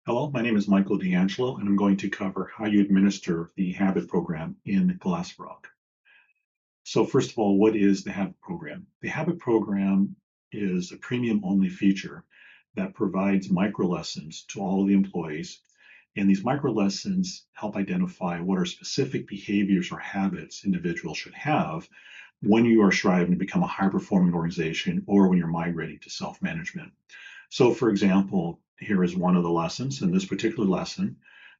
Hello, my name is Michael DeAngelo, and I'm going to cover how you administer the Habit program in GlassFrog. So first of all, what is the Habit program? The Habit program is a premium-only feature that provides micro lessons to all of the employees. And these micro lessons help identify what are specific behaviors or habits individuals should have when you are striving to become a high-performing organization or when you're migrating to self-management. So, for example, here is one of the lessons, and this particular lesson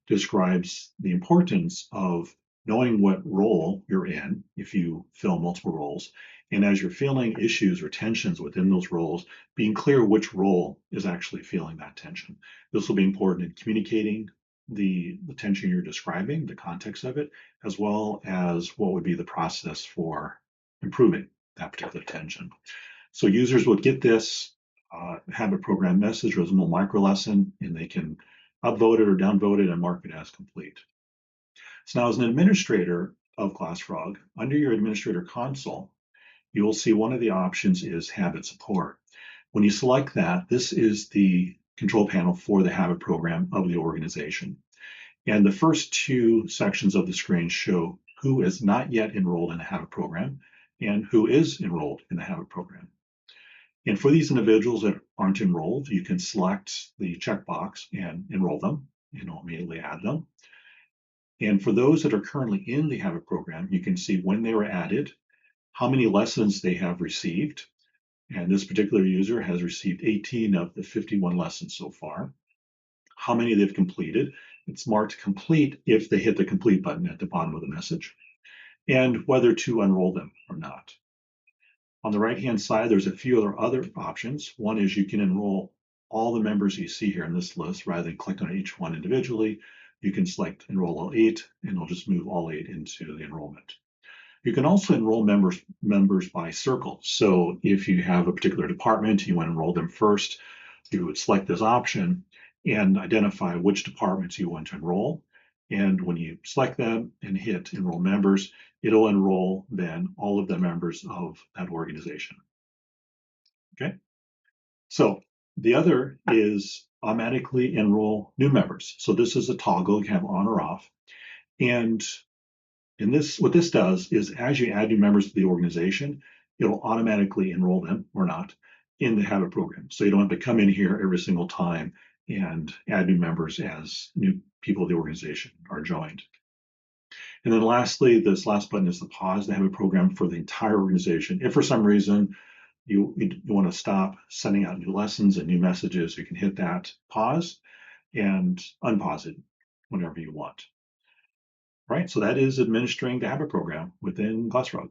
describes the importance of knowing what role you're in if you fill multiple roles. And as you're feeling issues or tensions within those roles, being clear which role is actually feeling that tension. This will be important in communicating the tension you're describing, the context of it, as well as what would be the process for improving that particular tension. So users would get this Habit program message or a little micro lesson, and they can upvote it or downvote it and mark it as complete. So now as an administrator of GlassFrog, under your administrator console, you will see one of the options is Habit Support. When you select that, this is the control panel for the Habit program of the organization. And the first two sections of the screen show who is not yet enrolled in the Habit program and who is enrolled in the Habit program. And for these individuals that aren't enrolled, you can select the checkbox and enroll them, and it'll immediately add them. And for those that are currently in the Habit program, you can see when they were added, how many lessons they have received. And this particular user has received 18 of the 51 lessons so far. How many they've completed. It's marked complete if they hit the complete button at the bottom of the message, and whether to enroll them or not. On the right-hand side, there's a few other options. One is you can enroll all the members you see here in this list rather than click on each one individually. You can select enroll all 8, and it'll just move all 8 into the enrollment. You can also enroll members by circle. So if you have a particular department, you want to enroll them first, you would select this option and identify which departments you want to enroll. And when you select them and hit enroll members, it'll enroll then all of the members of that organization. Okay. So the other is automatically enroll new members. So this is a toggle you have on or off. And what this does is as you add new members to the organization, it'll automatically enroll them or not in the Habit program. So you don't have to come in here every single time and add new members as new people of the organization are joined. And then lastly, this last button is to pause the Habit program for the entire organization. If for some reason you want to stop sending out new lessons and new messages, you can hit that pause and unpause it whenever you want. Right, so that is administering the Habit program within GlassFrog.